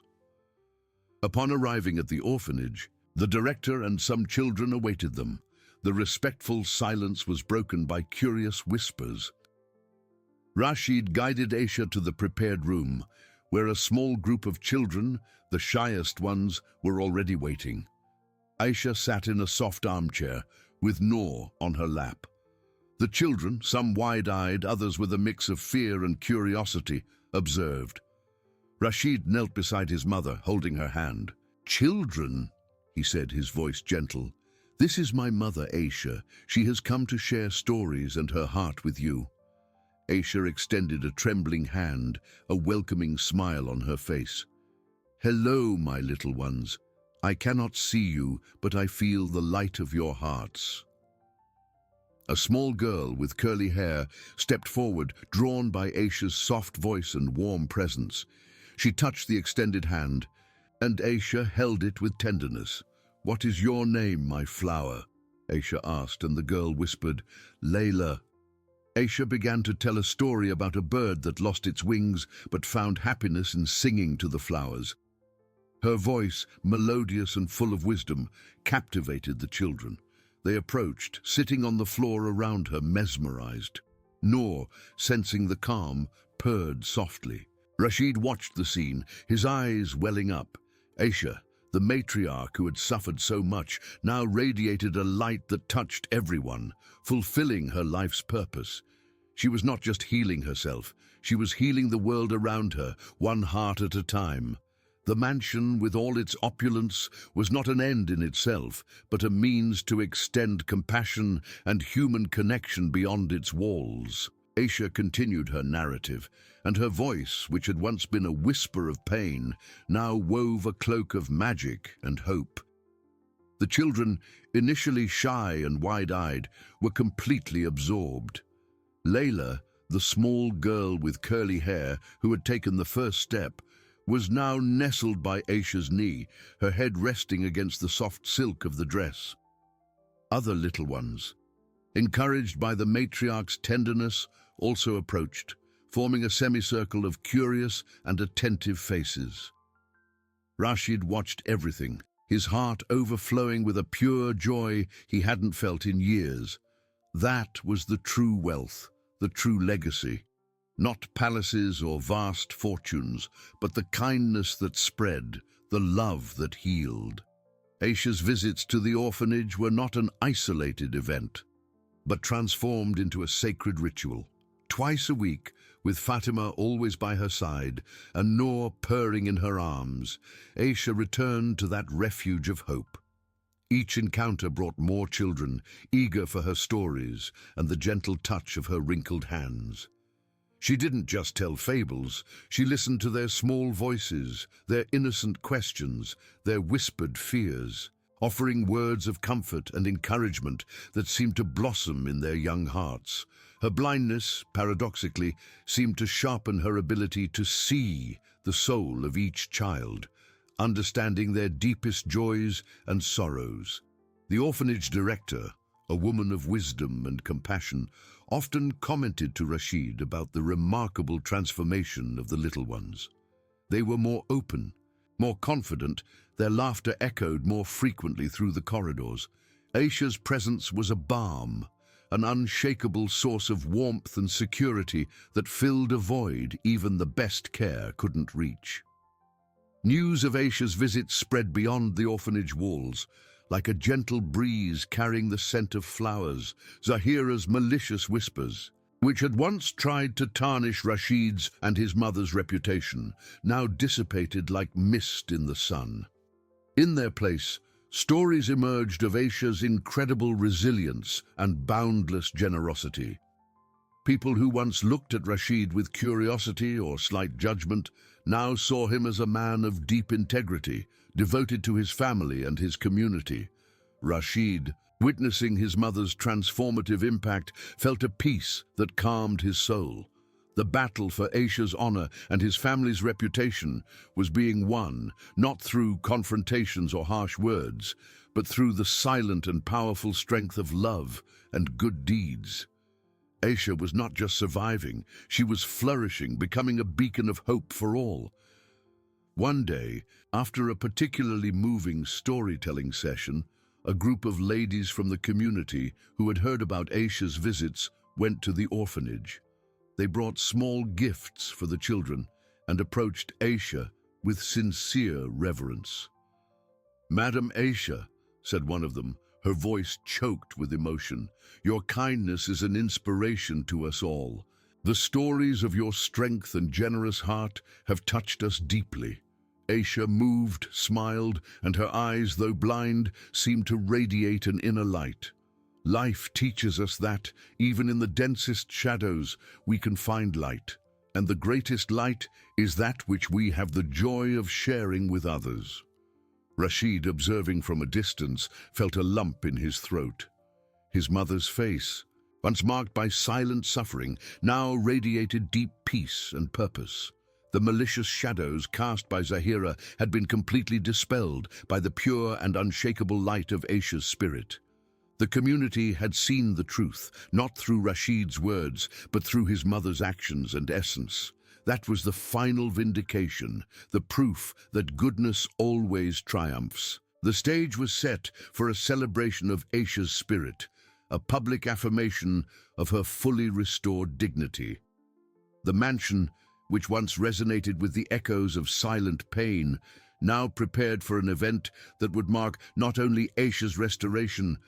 Upon arriving at the orphanage, the director and some children awaited them. The respectful silence was broken by curious whispers. Rashid guided Aisha to the prepared room, where a small group of children, the shyest ones, were already waiting. Aisha sat in a soft armchair, with Noor on her lap. The children, some wide-eyed, others with a mix of fear and curiosity, observed. Rashid knelt beside his mother, holding her hand. "Children," he said, his voice gentle, "this is my mother, Aisha. She has come to share stories and her heart with you." Aisha extended a trembling hand, a welcoming smile on her face. "Hello, my little ones. I cannot see you, but I feel the light of your hearts." A small girl with curly hair stepped forward, drawn by Aisha's soft voice and warm presence. She touched the extended hand, and Aisha held it with tenderness. "What is your name, my flower?" Aisha asked, and the girl whispered, "Layla." Aisha began to tell a story about a bird that lost its wings but found happiness in singing to the flowers. Her voice, melodious and full of wisdom, captivated the children. They approached, sitting on the floor around her, mesmerized. Noor, sensing the calm, purred softly. Rashid watched the scene, his eyes welling up. Aisha, the matriarch who had suffered so much, now radiated a light that touched everyone, fulfilling her life's purpose. She was not just healing herself, she was healing the world around her, one heart at a time. The mansion, with all its opulence, was not an end in itself, but a means to extend compassion and human connection beyond its walls. Aisha continued her narrative, and her voice, which had once been a whisper of pain, now wove a cloak of magic and hope. The children, initially shy and wide-eyed, were completely absorbed. Layla, the small girl with curly hair who had taken the first step, was now nestled by Aisha's knee, her head resting against the soft silk of the dress. Other little ones, encouraged by the matriarch's tenderness, also approached, forming a semicircle of curious and attentive faces. Rashid watched everything, his heart overflowing with a pure joy he hadn't felt in years. That was the true wealth, the true legacy. Not palaces or vast fortunes, but the kindness that spread, the love that healed. Aisha's visits to the orphanage were not an isolated event, but transformed into a sacred ritual. Twice a week, with Fatima always by her side and Noor purring in her arms, Aisha returned to that refuge of hope. Each encounter brought more children, eager for her stories and the gentle touch of her wrinkled hands. She didn't just tell fables, she listened to their small voices, their innocent questions, their whispered fears, offering words of comfort and encouragement that seemed to blossom in their young hearts. Her blindness, paradoxically, seemed to sharpen her ability to see the soul of each child, understanding their deepest joys and sorrows. The orphanage director, a woman of wisdom and compassion, often commented to Rashid about the remarkable transformation of the little ones. They were more open, more confident, their laughter echoed more frequently through the corridors. Aisha's presence was a balm, an unshakable source of warmth and security that filled a void even the best care couldn't reach. News of Aisha's visit spread beyond the orphanage walls, like a gentle breeze carrying the scent of flowers. Zahira's malicious whispers, which had once tried to tarnish Rashid's and his mother's reputation, now dissipated like mist in the sun. In their place, stories emerged of Aisha's incredible resilience and boundless generosity. People who once looked at Rashid with curiosity or slight judgment now saw him as a man of deep integrity, devoted to his family and his community. Rashid, witnessing his mother's transformative impact, felt a peace that calmed his soul. The battle for Aisha's honor and his family's reputation was being won, not through confrontations or harsh words, but through the silent and powerful strength of love and good deeds. Aisha was not just surviving, she was flourishing, becoming a beacon of hope for all. One day, after a particularly moving storytelling session, a group of ladies from the community who had heard about Aisha's visits went to the orphanage. They brought small gifts for the children and approached Aisha with sincere reverence. "Madam Aisha," said one of them, her voice choked with emotion, "your kindness is an inspiration to us all. The stories of your strength and generous heart have touched us deeply." Aisha moved, smiled, and her eyes, though blind, seemed to radiate an inner light. Life teaches us that, even in the densest shadows, we can find light, and the greatest light is that which we have the joy of sharing with others. Rashid, observing from a distance, felt a lump in his throat. His mother's face, once marked by silent suffering, now radiated deep peace and purpose. The malicious shadows cast by Zahira had been completely dispelled by the pure and unshakable light of Aisha's spirit. The community had seen the truth, not through Rashid's words, but through his mother's actions and essence. That was the final vindication, the proof that goodness always triumphs. The stage was set for a celebration of Aisha's spirit, a public affirmation of her fully restored dignity. The mansion, which once resonated with the echoes of silent pain, now prepared for an event that would mark not only Aisha's restoration,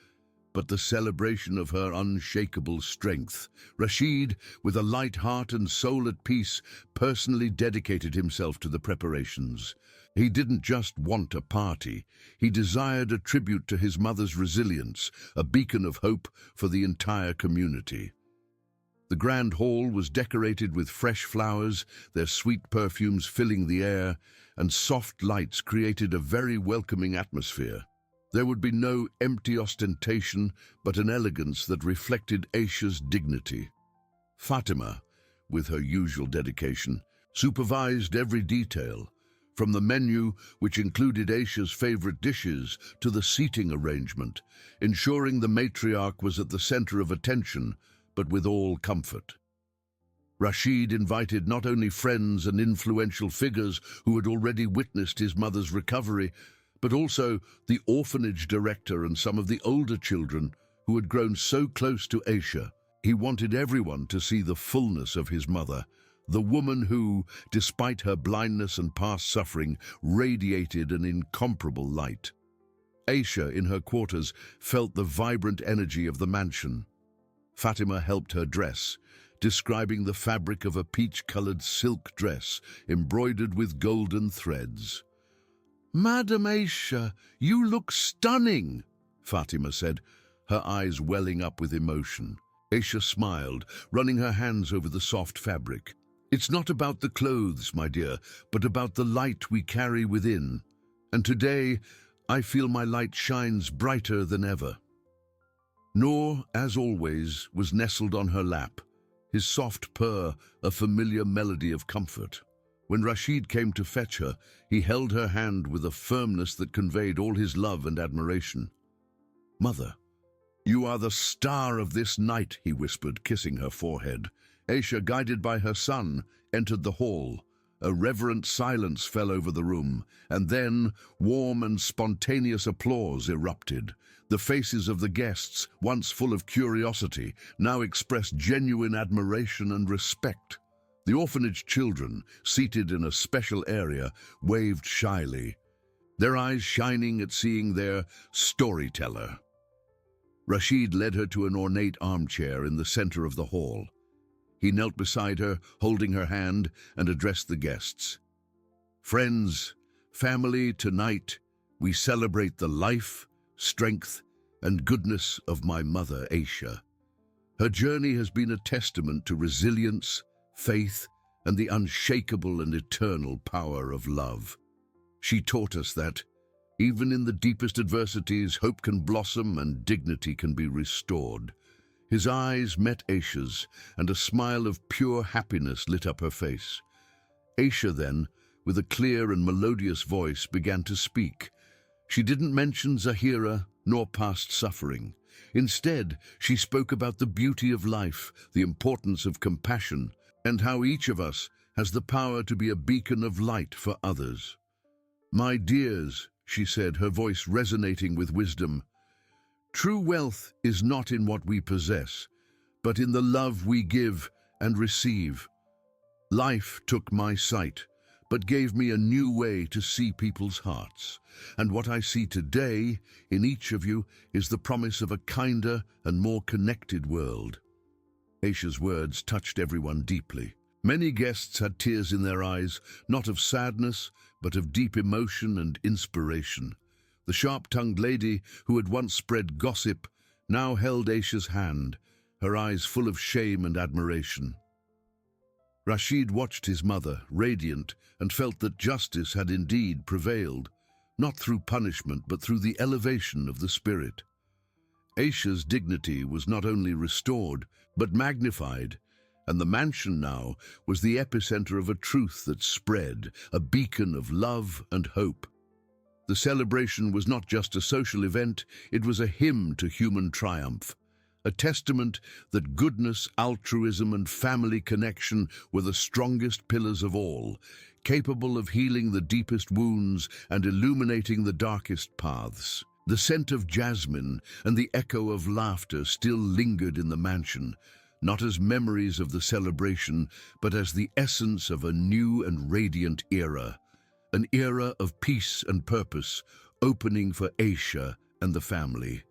but the celebration of her unshakable strength. Rashid, with a light heart and soul at peace, personally dedicated himself to the preparations. He didn't just want a party, he desired a tribute to his mother's resilience, a beacon of hope for the entire community. The The grand hall was decorated with fresh flowers, their sweet perfumes filling the air, and soft lights created a very welcoming atmosphere. There would be no empty ostentation, but an elegance that reflected Aisha's dignity. Fatima, with her usual dedication, supervised every detail, from the menu, which included Aisha's favorite dishes, to the seating arrangement, ensuring the matriarch was at the center of attention, but with all comfort. Rashid invited not only friends and influential figures who had already witnessed his mother's recovery, but also the orphanage director and some of the older children who had grown so close to Aisha. He wanted everyone to see the fullness of his mother, the woman who, despite her blindness and past suffering, radiated an incomparable light. Aisha, in her quarters, felt the vibrant energy of the mansion. Fatima helped her dress, describing the fabric of a peach-colored silk dress embroidered with golden threads. "Madam Aisha, you look stunning," Fatima said, her eyes welling up with emotion. Aisha smiled, running her hands over the soft fabric. "It's not about the clothes, my dear, but about the light we carry within. And today, I feel my light shines brighter than ever." Noor, as always, was nestled on her lap, his soft purr a familiar melody of comfort. When Rashid came to fetch her, he held her hand with a firmness that conveyed all his love and admiration. "Mother, you are the star of this night," he whispered, kissing her forehead. Aisha, guided by her son, entered the hall. A reverent silence fell over the room, and then warm and spontaneous applause erupted. The faces of the guests, once full of curiosity, now expressed genuine admiration and respect. The orphanage children, seated in a special area, waved shyly, their eyes shining at seeing their storyteller. Rashid led her to an ornate armchair in the center of the hall. He knelt beside her, holding her hand, and addressed the guests. "Friends, family, tonight we celebrate the life, strength, and goodness of my mother, Aisha. Her journey has been a testament to resilience, faith, and the unshakable and eternal power of love. She taught us that, even in the deepest adversities, hope can blossom and dignity can be restored." His eyes met Aisha's, and a smile of pure happiness lit up her face. Aisha then, with a clear and melodious voice, began to speak. She didn't mention Zahira nor past suffering. Instead, she spoke about the beauty of life, the importance of compassion, and how each of us has the power to be a beacon of light for others. "My dears," she said, her voice resonating with wisdom, "true wealth is not in what we possess, but in the love we give and receive. Life took my sight, but gave me a new way to see people's hearts. And what I see today in each of you is the promise of a kinder and more connected world." Aisha's words touched everyone deeply. Many guests had tears in their eyes, not of sadness, but of deep emotion and inspiration. The sharp-tongued lady, who had once spread gossip, now held Aisha's hand, her eyes full of shame and admiration. Rashid watched his mother, radiant, and felt that justice had indeed prevailed, not through punishment but through the elevation of the spirit. Aisha's dignity was not only restored, but magnified, and the mansion now was the epicenter of a truth that spread, a beacon of love and hope. The celebration was not just a social event, it was a hymn to human triumph, a testament that goodness, altruism, and family connection were the strongest pillars of all, capable of healing the deepest wounds and illuminating the darkest paths. The scent of jasmine and the echo of laughter still lingered in the mansion, not as memories of the celebration, but as the essence of a new and radiant era. An era of peace and purpose, opening for Aisha and the family.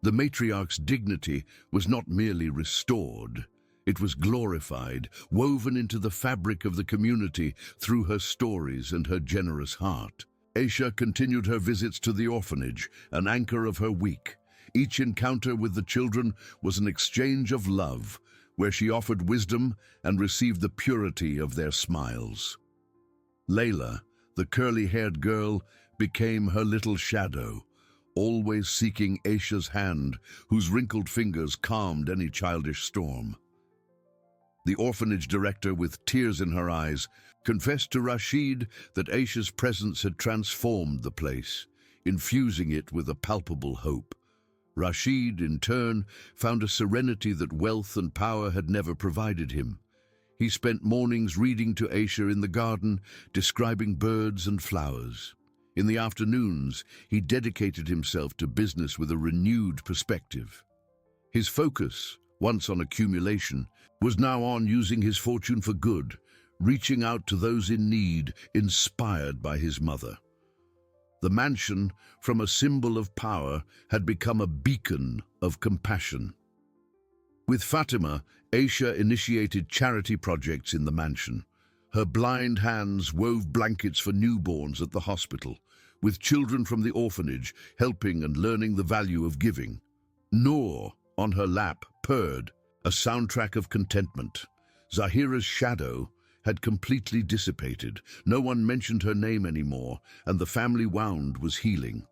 The matriarch's dignity was not merely restored, it was glorified, woven into the fabric of the community through her stories and her generous heart. Aisha continued her visits to the orphanage, an anchor of her week. Each encounter with the children was an exchange of love, where she offered wisdom and received the purity of their smiles. Layla, the curly-haired girl, became her little shadow, always seeking Aisha's hand, whose wrinkled fingers calmed any childish storm. The orphanage director, with tears in her eyes, confessed to Rashid that Aisha's presence had transformed the place, infusing it with a palpable hope. Rashid, in turn, found a serenity that wealth and power had never provided him. He spent mornings reading to Aisha in the garden, describing birds and flowers. In the afternoons, he dedicated himself to business with a renewed perspective. His focus, once on accumulation, was now on using his fortune for good, reaching out to those in need, inspired by his mother. The mansion, from a symbol of power, had become a beacon of compassion. With Fatima, Aisha initiated charity projects in the mansion. Her blind hands wove blankets for newborns at the hospital, with children from the orphanage helping and learning the value of giving. Noor, on her lap, purred, a soundtrack of contentment. Zahira's shadow had completely dissipated. No one mentioned her name anymore, and the family wound was healing.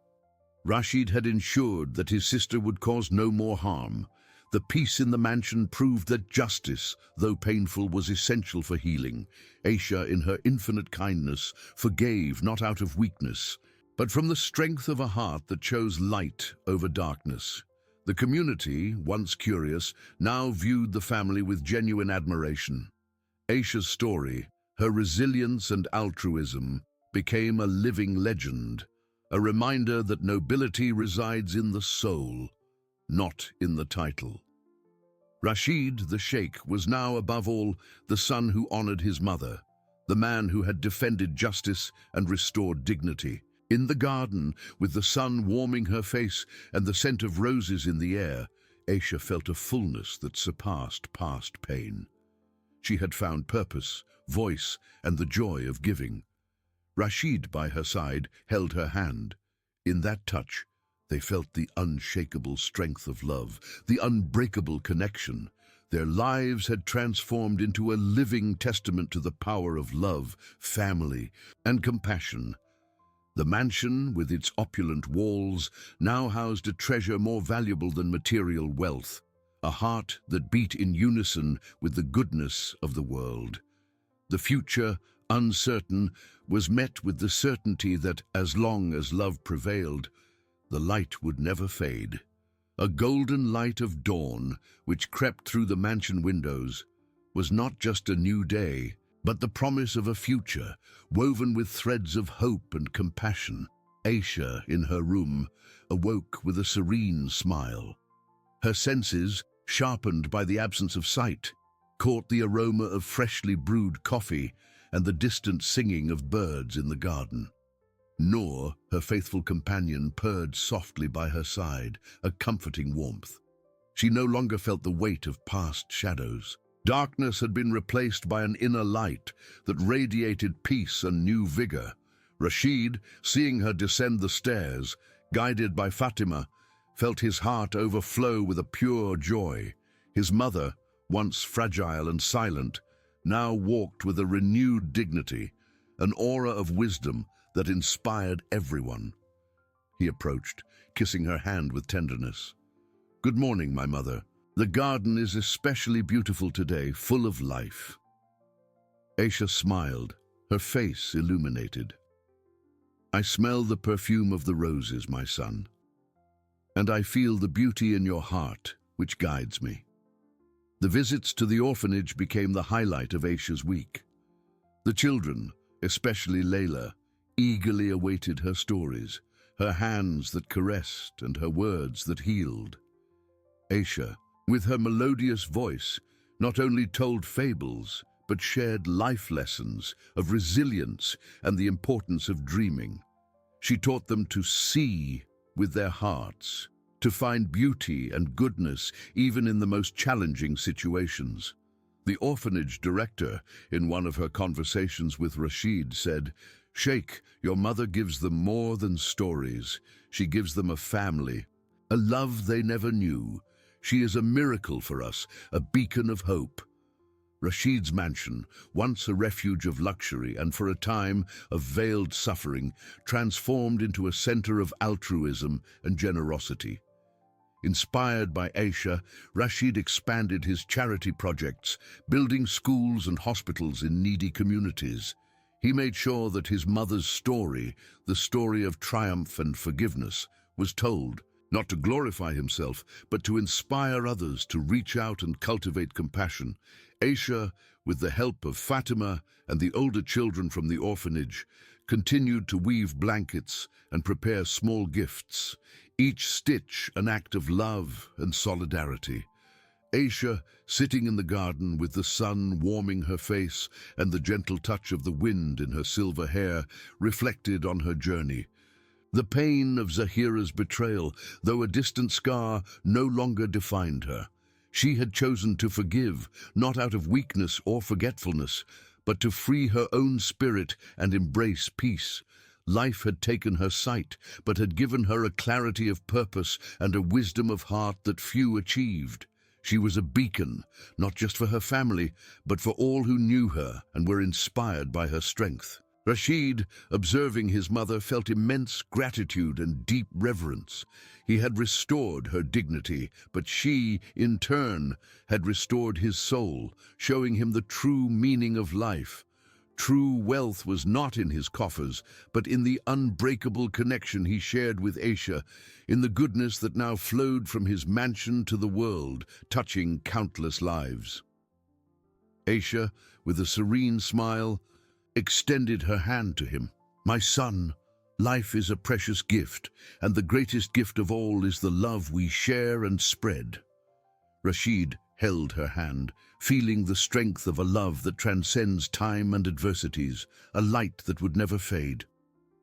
Rashid had ensured that his sister would cause no more harm. The peace in the mansion proved that justice, though painful, was essential for healing. Aisha, in her infinite kindness, forgave not out of weakness, but from the strength of a heart that chose light over darkness. The community, once curious, now viewed the family with genuine admiration. Aisha's story, her resilience and altruism, became a living legend, a reminder that nobility resides in the soul, not in the title. Rashid, the sheikh, was now above all the son who honored his mother, the man who had defended justice and restored dignity. In the garden, with the sun warming her face and the scent of roses in the air, Aisha felt a fullness that surpassed past pain. She had found purpose, voice, and the joy of giving. Rashid, by her side, held her hand. In that touch, they felt the unshakable strength of love, the unbreakable connection. Their lives had transformed into a living testament to the power of love, family, and compassion. The mansion, with its opulent walls, now housed a treasure more valuable than material wealth, a heart that beat in unison with the goodness of the world. The future, uncertain, was met with the certainty that as long as love prevailed, the light would never fade. A golden light of dawn, which crept through the mansion windows, was not just a new day, but the promise of a future, woven with threads of hope and compassion. Aisha, in her room, awoke with a serene smile. Her senses, sharpened by the absence of sight, caught the aroma of freshly brewed coffee and the distant singing of birds in the garden. Noor, her faithful companion, purred softly by her side, a comforting warmth. She no longer felt the weight of past shadows. Darkness had been replaced by an inner light that radiated peace and new vigor. Rashid, seeing her descend the stairs, guided by Fatima, felt his heart overflow with a pure joy. His mother, once fragile and silent, now walked with a renewed dignity, an aura of wisdom that inspired everyone. He approached, kissing her hand with tenderness. "Good morning, my mother. The garden is especially beautiful today, full of life." Aisha smiled, her face illuminated. "I smell the perfume of the roses, my son, and I feel the beauty in your heart, which guides me." The visits to the orphanage became the highlight of Aisha's week. The children, especially Layla, eagerly awaited her stories, her hands that caressed and her words that healed. Aisha, with her melodious voice, not only told fables, but shared life lessons of resilience and the importance of dreaming. She taught them to see with their hearts, to find beauty and goodness even in the most challenging situations. The orphanage director, in one of her conversations with Rashid, said, "Sheikh, your mother gives them more than stories. She gives them a family, a love they never knew. She is a miracle for us, a beacon of hope. Rashid's mansion, once a refuge of luxury and for a time of veiled suffering, transformed into a center of altruism and generosity. Inspired by Aisha, Rashid expanded his charity projects, building schools and hospitals in needy communities. He made sure that his mother's story, the story of triumph and forgiveness, was told, not to glorify himself, but to inspire others to reach out and cultivate compassion. Aisha, with the help of Fatima and the older children from the orphanage, continued to weave blankets and prepare small gifts, each stitch an act of love and solidarity. Aisha, sitting in the garden with the sun warming her face and the gentle touch of the wind in her silver hair, reflected on her journey. The pain of Zahira's betrayal, though a distant scar, no longer defined her. She had chosen to forgive, not out of weakness or forgetfulness, but to free her own spirit and embrace peace. Life had taken her sight, but had given her a clarity of purpose and a wisdom of heart that few achieved. She was a beacon, not just for her family, but for all who knew her and were inspired by her strength. Rashid, observing his mother, felt immense gratitude and deep reverence. He had restored her dignity, but she, in turn, had restored his soul, showing him the true meaning of life. True wealth was not in his coffers, but in the unbreakable connection he shared with Aisha, in the goodness that now flowed from his mansion to the world, touching countless lives. Aisha, with a serene smile, extended her hand to him. "My son, life is a precious gift, and the greatest gift of all is the love we share and spread." Rashid held her hand, feeling the strength of a love that transcends time and adversities, a light that would never fade.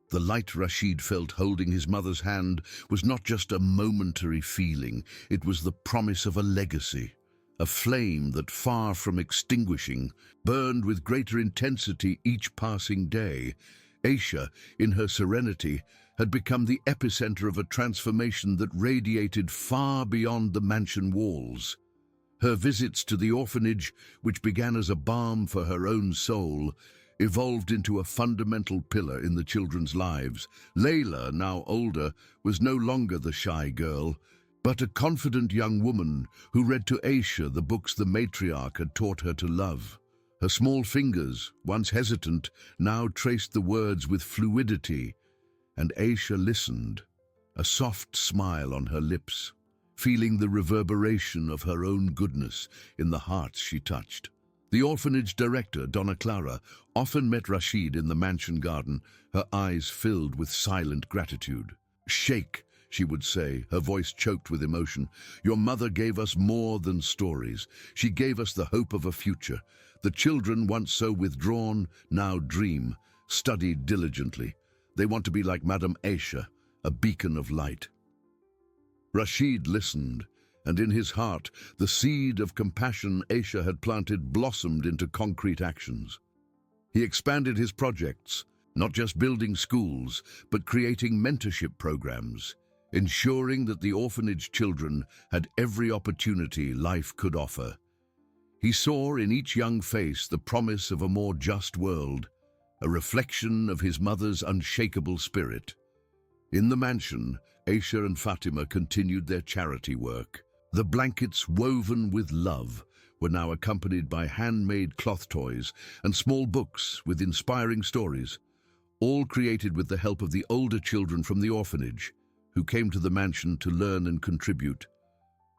The light Rashid felt holding his mother's hand was not just a momentary feeling, it was the promise of a legacy. A flame that, far from extinguishing, burned with greater intensity each passing day. Aisha, in her serenity, had become the epicenter of a transformation that radiated far beyond the mansion walls. Her visits to the orphanage, which began as a balm for her own soul, evolved into a fundamental pillar in the children's lives. Layla, now older, was no longer the shy girl, but a confident young woman who read to Aisha the books the matriarch had taught her to love. Her small fingers, once hesitant, now traced the words with fluidity, and Aisha listened, a soft smile on her lips, feeling the reverberation of her own goodness in the hearts she touched. The orphanage director, Donna Clara, often met Rashid in the mansion garden, her eyes filled with silent gratitude. "Sheikh," she would say, her voice choked with emotion, "your mother gave us more than stories. She gave us the hope of a future. The children, once so withdrawn, now dream, study diligently. They want to be like Madame Aisha, a beacon of light." Rashid listened, and in his heart, the seed of compassion Aisha had planted blossomed into concrete actions. He expanded his projects, not just building schools, but creating mentorship programs, ensuring that the orphanage children had every opportunity life could offer. He saw in each young face the promise of a more just world, a reflection of his mother's unshakable spirit. In the mansion, Aisha and Fatima continued their charity work. The blankets woven with love were now accompanied by handmade cloth toys and small books with inspiring stories, all created with the help of the older children from the orphanage, who came to the mansion to learn and contribute.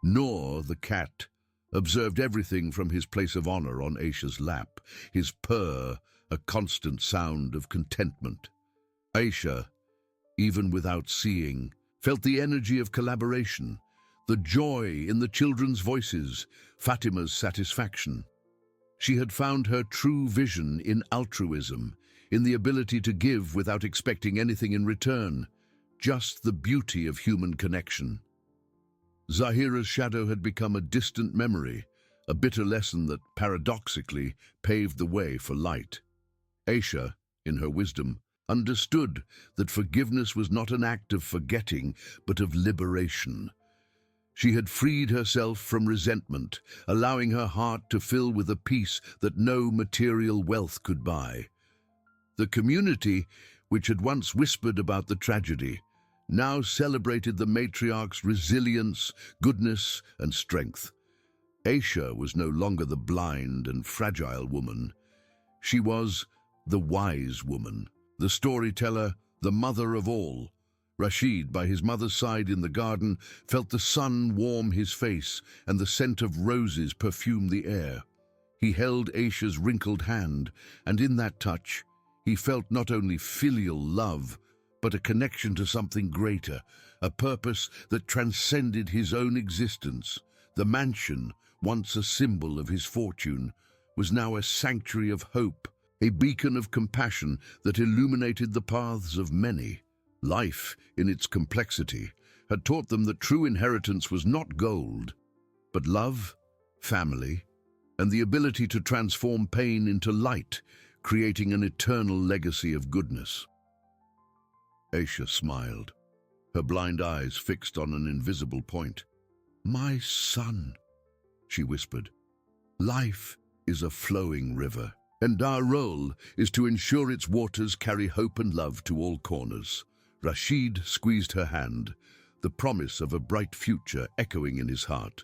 Noor, the cat, observed everything from his place of honor on Aisha's lap, his purr a constant sound of contentment. Aisha, even without seeing, felt the energy of collaboration, the joy in the children's voices, Fatima's satisfaction. She had found her true vision in altruism, in the ability to give without expecting anything in return, just the beauty of human connection. Zahira's shadow had become a distant memory, a bitter lesson that, paradoxically, paved the way for light. Aisha, in her wisdom, understood that forgiveness was not an act of forgetting, but of liberation. She had freed herself from resentment, allowing her heart to fill with a peace that no material wealth could buy. The community, which had once whispered about the tragedy, now celebrated the matriarch's resilience, goodness, and strength. Aisha was no longer the blind and fragile woman. She was the wise woman, the storyteller, the mother of all. Rashid, by his mother's side in the garden, felt the sun warm his face and the scent of roses perfume the air. He held Aisha's wrinkled hand, and in that touch, he felt not only filial love, but a connection to something greater, a purpose that transcended his own existence. The mansion, once a symbol of his fortune, was now a sanctuary of hope, a beacon of compassion that illuminated the paths of many. Life, in its complexity, had taught them that true inheritance was not gold, but love, family, and the ability to transform pain into light, creating an eternal legacy of goodness. Aisha smiled, her blind eyes fixed on an invisible point. "My son," she whispered, "life is a flowing river, and our role is to ensure its waters carry hope and love to all corners." Rashid squeezed her hand, the promise of a bright future echoing in his heart.